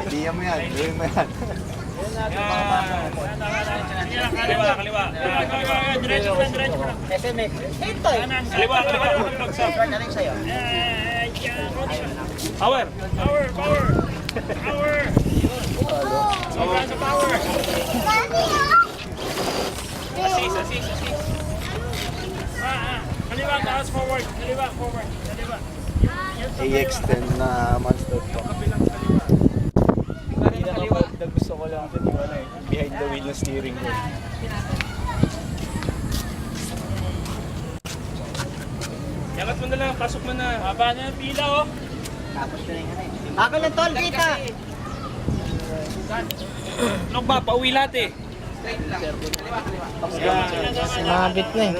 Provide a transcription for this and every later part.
Idea mo yan. Gawin mo yan. Kaliwa, kaliwa. Diretso pa, diretso pa. SMX. Hintoy. Kaliwa, kaliwa. Galing sa'yo. Power. Power, power. Power. Sobra sa power. Assist, assist, assist. Kaliwa, taas, forward. Kaliwa, forward. Kaliwa. AX10 na monster truck. Gusto ko lang ito, behind the wheel ng steering wheel. Yakat mo na lang, pasok mo na. Haba na yung pila, oh. Tapos na rin Ako ng tol, kita. Ano ba, pauwi lahat eh. Sumabit na eh.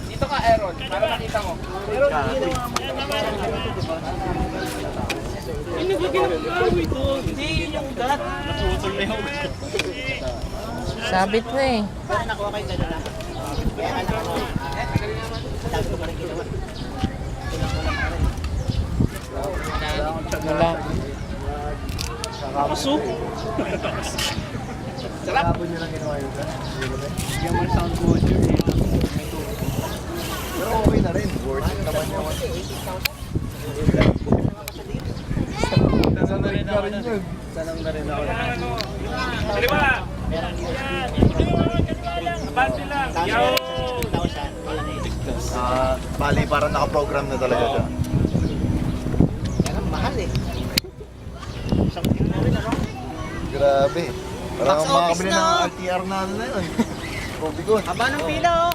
Dito ka, Aaron, para makita mo. Ano ba ginagawa ito? Hindi yung ugat. Naputol na yung ugat. Sabit na eh. Wala. Kaso? Sarap! Sarap nyo lang ginawa yun. Bigyan mo sound booster dito. Pero okay na rin. Worth it naman yun. Sanang na rin yun. Sanang na rin ako. Kaliwa! Abante lang! Yo! Bali, parang nakaprogram na talaga siya. Mahal eh. Grabe. Parang Box makakabili office na, ng oh. RTR na ano na yun. Rubigon. Haba ng pila oh.